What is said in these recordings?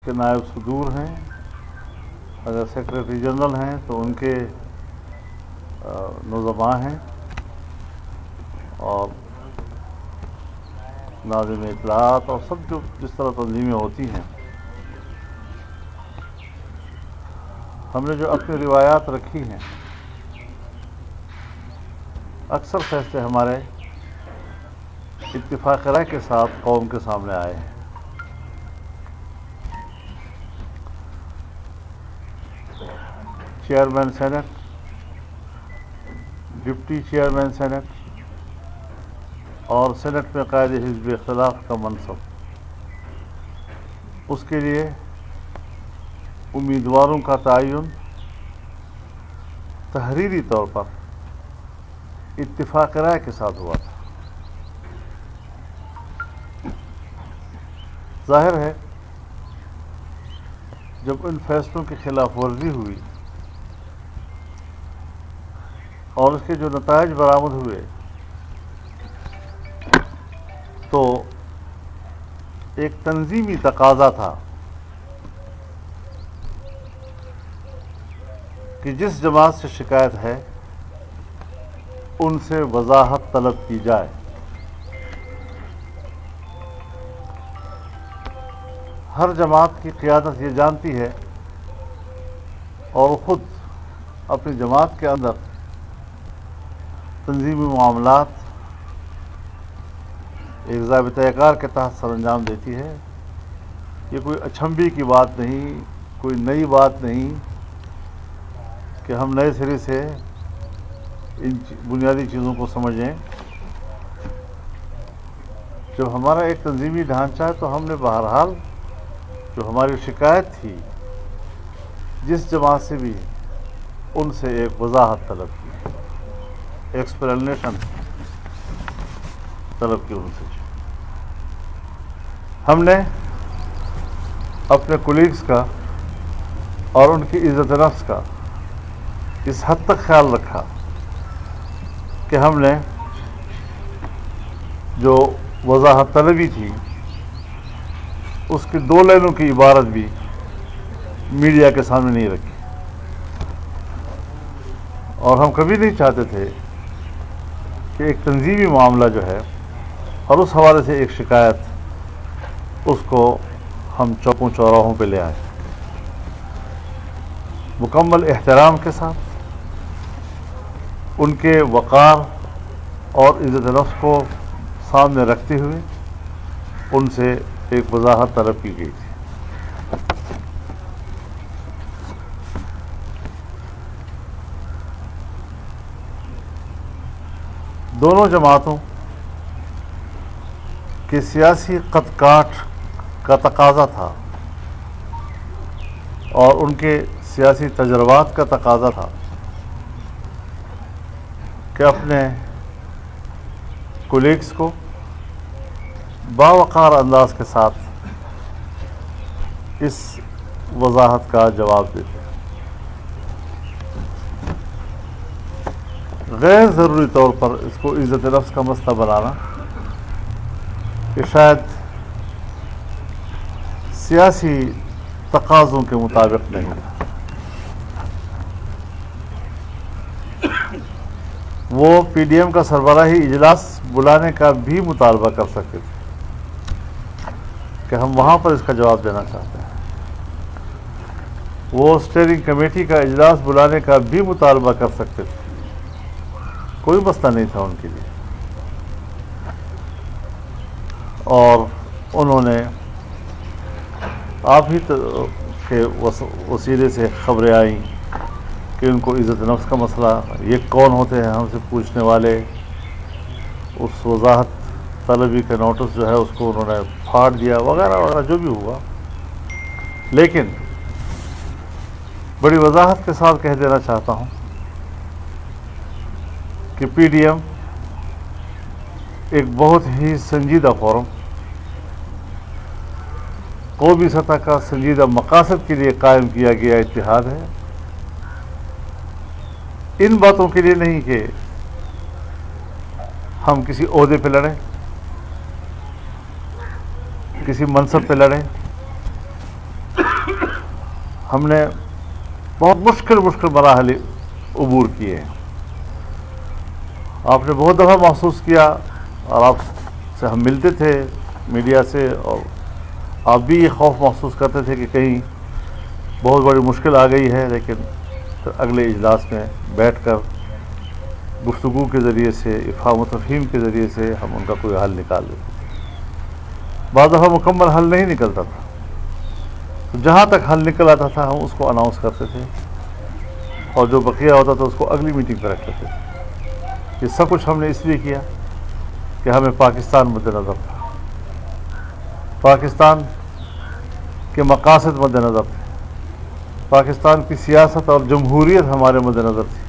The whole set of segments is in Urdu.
کے نائب صدور ہیں، اگر سیکریٹری جنرل ہیں تو ان کے نظماء ہیں، اور ناظم اطلاعات اور سب جو جس طرح تنظیمیں ہوتی ہیں، ہم نے جو اپنی روایات رکھی ہیں، اکثر فیصلے ہمارے اتفاق رائے کے ساتھ قوم کے سامنے آئے ہیں۔ Chairman senate, deputy chairman senate اور سینٹ میں قائد حزب اختلاف کا منصب، اس کے لیے امیدواروں کا تعین تحریری طور پر اتفاق رائے کے ساتھ ہوا تھا۔ ظاہر ہے جب ان فیصلوں کی خلاف ورزی ہوئی اور اس کے جو نتائج برآمد ہوئے تو ایک تنظیمی تقاضا تھا کہ جس جماعت سے شکایت ہے ان سے وضاحت طلب کی جائے۔ ہر جماعت کی قیادت یہ جانتی ہے اور خود اپنی جماعت کے اندر تنظیمی معاملات ایک ضابطۂ کار کے تحت سر انجام دیتی ہے۔ یہ کوئی اچھمبی کی بات نہیں، کوئی نئی بات نہیں کہ ہم نئے سرے سے ان بنیادی چیزوں کو سمجھیں۔ جب ہمارا ایک تنظیمی ڈھانچہ ہے تو ہم نے بہرحال جو ہماری شکایت تھی جس جماعت سے بھی ان سے ایک وضاحت طلب کی، ایکسپلینیشن طلب کی ان سے۔ ہم نے اپنے کولیگز کا اور ان کی عزت نفس کا اس حد تک خیال رکھا کہ ہم نے جو وضاحت طلبی تھی اس کی 2 لائنوں کی عبارت بھی میڈیا کے سامنے نہیں رکھی، اور ہم کبھی نہیں چاہتے تھے کہ ایک تنظیمی معاملہ جو ہے اور اس حوالے سے ایک شکایت اس کو ہم چوکوں چوراہوں پہ لے آئیں۔ مکمل احترام کے ساتھ ان کے وقار اور عزت نفس کو سامنے رکھتے ہوئے ان سے ایک وضاحت طلب کی گئی تھی۔ دونوں جماعتوں کے سیاسی قد کاٹ کا تقاضا تھا اور ان کے سیاسی تجربات کا تقاضا تھا کہ اپنے کولیگز کو باوقار انداز کے ساتھ اس وضاحت کا جواب دیتے۔ غیر ضروری طور پر اس کو عزت نفس کا مسئلہ بنانا کہ شاید سیاسی تقاضوں کے مطابق نہیں تھا۔ وہ پی ڈی ایم کا سربراہی اجلاس بلانے کا بھی مطالبہ کر سکتے تھے کہ ہم وہاں پر اس کا جواب دینا چاہتے ہیں۔ وہ اسٹیئرنگ کمیٹی کا اجلاس بلانے کا بھی مطالبہ کر سکتے تھے، کوئی مسئلہ نہیں تھا ان کے لیے۔ اور انہوں نے آپ ہی کے وسیلے سے خبریں آئیں کہ ان کو عزت نفس کا مسئلہ، یہ کون ہوتے ہیں ہم سے پوچھنے والے، اس وضاحت طلبی کا نوٹس جو ہے اس کو انہوں نے پھاڑ دیا وغیرہ وغیرہ جو بھی ہوا۔ لیکن بڑی وضاحت کے ساتھ کہہ دینا چاہتا ہوں کہ پی ڈی ایم ایک بہت ہی سنجیدہ فورم، قومی سطح کا سنجیدہ مقاصد کے لیے قائم کیا گیا اتحاد ہے، ان باتوں کے لیے نہیں کہ ہم کسی عہدے پہ لڑیں، کسی منصب پہ لڑیں، ہم نے بہت مشکل مراحل عبور کیے ہیں. آپ نے بہت دفعہ محسوس کیا اور آپ سے ہم ملتے تھے میڈیا سے, اور آپ بھی یہ خوف محسوس کرتے تھے کہ کہیں بہت بڑی مشکل آ گئی ہے, لیکن اگلے اجلاس میں بیٹھ کر گفتگو کے ذریعے سے, افہام و تفہیم کے ذریعے سے ہم ان کا کوئی حل نکال لیتے تھے. بعض دفعہ مکمل حل نہیں نکلتا تھا, تو جہاں تک حل نکل آتا تھا ہم اس کو اناؤنس کرتے تھے, اور جو بقیہ ہوتا تھا اس کو اگلی میٹنگ پر رکھتے تھے. یہ سب کچھ ہم نے اس لیے کیا کہ ہمیں پاکستان مد نظر تھا, پاکستان کے مقاصد مد نظر تھے, پاکستان کی سیاست اور جمہوریت ہمارے مد نظر تھی,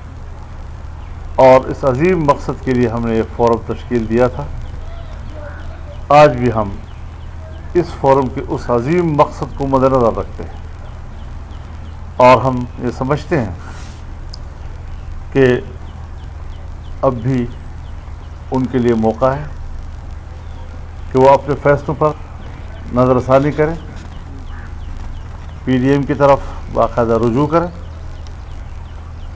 اور اس عظیم مقصد کے لیے ہم نے ایک فورم تشکیل دیا تھا. آج بھی ہم اس فورم کے اس عظیم مقصد کو مد نظر رکھتے ہیں, اور ہم یہ سمجھتے ہیں کہ اب بھی ان کے لیے موقع ہے کہ وہ اپنے فیصلوں پر نظر ثانی کریں, پی ڈی ایم کی طرف باقاعدہ رجوع کریں.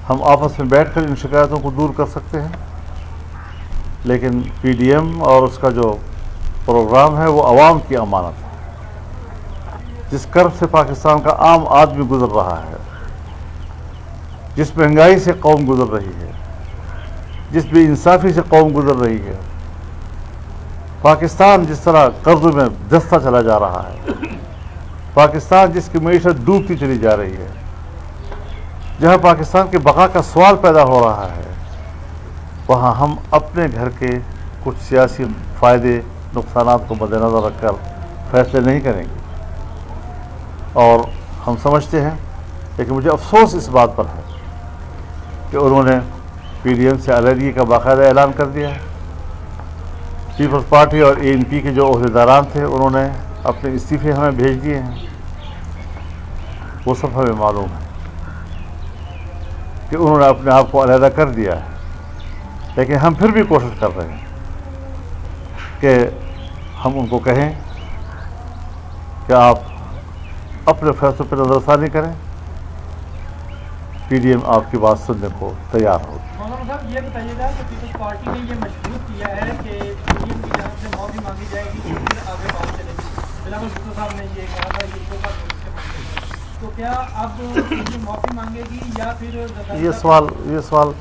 ہم آپس میں بیٹھ کر ان شکایتوں کو دور کر سکتے ہیں, لیکن پی ڈی ایم اور اس کا جو پروگرام ہے وہ عوام کی امانت ہے. جس کرب سے پاکستان کا عام آدمی گزر رہا ہے, جس مہنگائی سے قوم گزر رہی ہے, جس بے انصافی سے قوم گزر رہی ہے, پاکستان جس طرح قرض میں دھستا چلا جا رہا ہے, پاکستان جس کی معیشت ڈوبتی چلی جا رہی ہے, جہاں پاکستان کے بقا کا سوال پیدا ہو رہا ہے, وہاں ہم اپنے گھر کے کچھ سیاسی فائدے نقصانات کو مد نظر رکھ کر فیصلے نہیں کریں گے. اور ہم سمجھتے ہیں, لیکن مجھے افسوس اس بات پر ہے کہ انہوں نے پی ڈی ایم سے علیحدگی کا باقاعدہ اعلان کر دیا ہے. پیپلز پارٹی اور اے این پی کے جو عہدیداران تھے انہوں نے اپنے استعفے ہمیں بھیج دیے ہیں. وہ سب ہمیں معلوم ہے کہ انہوں نے اپنے آپ کو علیحدہ کر دیا ہے, لیکن ہم پھر بھی کوشش کر رہے ہیں کہ ہم ان کو کہیں کہ آپ اپنے فیصلوں پہ نظر ثانی کریں. پی ڈی ایم آپ کی بات سننے کو تیار ہوگی. مولانا صاحب یہ بتائیے گا کہ پیپلز پارٹی نے یہ مشروط کیا ہے کہ پی ڈی ایم کی جانب سے معافی مانگی جائے گی تو پھر آگے بات چلے گی. بلاول بھٹو صاحب نے یہ کہا تھا کہ تو کیا اب یہ معافی مانگے گی یا پھر یہ سوال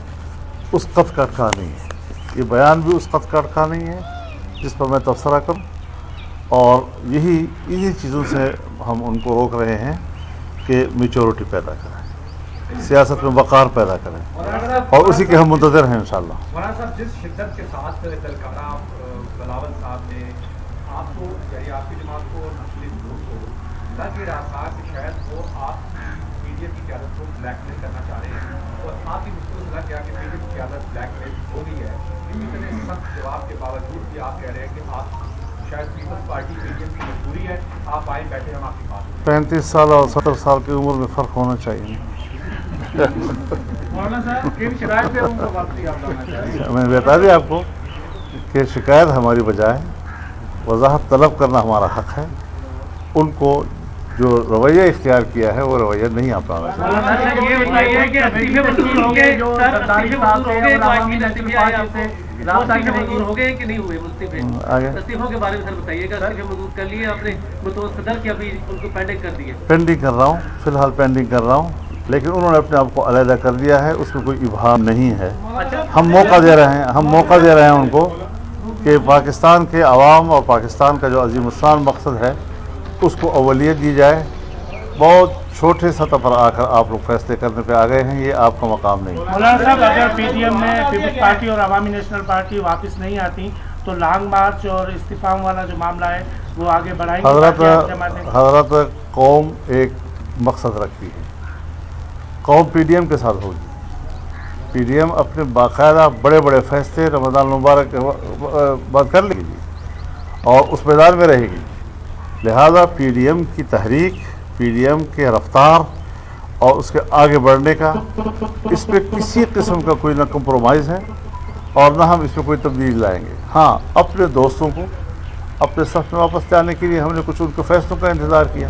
اس قط کا اٹکا نہیں ہے, یہ بیان بھی اس قط کا اٹکا نہیں ہے جس پر میں تبصرہ کروں, اور انہی چیزوں سے ہم ان کو روک رہے ہیں کہ میچورٹی پیدا کریں, سیاست میں وقار پیدا کریں, اور اسی کے ہم منتظر ہیں انشاءاللہ. مولانا صاحب جس شدت کے ساتھ تلکارا بلاول صاحب نے آپ کو یعنی آپ کی جماعت کو نسلی گروپ کو لگ رہا تھا کہ شاید وہ آپ پی ڈی ایم کی قیادت کو بلیک میل کرنا چاہ رہے ہیں, اور آپ کی گفتگو سے لگ گیا کہ پی ڈی ایم کی قیادت بلیک میل ہو گئی ہے. اتنے سخت جواب کے باوجود بھی آپ کہہ رہے ہیں کہ آپ شاید Peoples Party P D M کی مجبوری ہے, آپ آئے بیٹھے ہم آپ کی بات. 35 سال اور 70 سال کی عمر میں فرق ہونا چاہیے. مولانا صاحب کن شکایت پہ ان کو واپسی آپ لانا چاہیے؟ میں نے بتا دیا آپ کو کہ شکایت ہماری بجائے وضاحت طلب کرنا ہمارا حق ہے. ان کو جو رویہ اختیار کیا ہے وہ رویہ نہیں اپنانا چاہیے. یہ بتائیے کہ استعفے منظور ہو گئے جو زرداری صاحب سے اور عوامی نیشنل پارٹی سے رابطہ منظور ہو گئے کہ نہیں ہوئے استعفوں کے بارے میں سر بتائیے گا. استعفے منظور کر لیے آپ نے بطور صدر کی ابھی ان کو پینڈنگ کر دی ہے؟ پینڈنگ کر رہا ہوں, فی الحال پینڈنگ کر رہا ہوں, لیکن انہوں نے اپنے آپ کو علیحدہ کر دیا ہے, اس میں کوئی ابہام نہیں ہے. ہم موقع دے رہے ہیں ان کو کہ پاکستان کے عوام اور پاکستان کا جو عظیم الشان مقصد ہے اس کو اولیت دی جائے. بہت چھوٹے سطح پر آ کر آپ لوگ فیصلے کرنے پہ آ گئے ہیں, یہ آپ کا مقام نہیں. مولانا صاحب اگر پی ڈی ایم میں پیپلز پارٹی اور عوامی نیشنل پارٹی واپس نہیں آتی تو لانگ مارچ اور استعفا والا جو معاملہ ہے وہ آگے بڑھائیں گے؟ حضرت قوم ایک مقصد رکھتی ہے, قوم پی ڈی ایم کے ساتھ ہوگی. پی ڈی ایم اپنے باقاعدہ بڑے بڑے فیصلے رمضان المبارک کے بعد کر لے گی اور اس میدان میں رہے گی. لہذا پی ڈی ایم کی تحریک, پی ڈی ایم کے رفتار اور اس کے آگے بڑھنے کا, اس پہ کسی قسم کا کوئی نہ کمپرومائز ہے اور نہ ہم اس میں کوئی تبدیلی لائیں گے. ہاں, اپنے دوستوں کو اپنے صف میں واپس لانے کے لیے ہم نے کچھ ان کے فیصلوں کا انتظار کیا.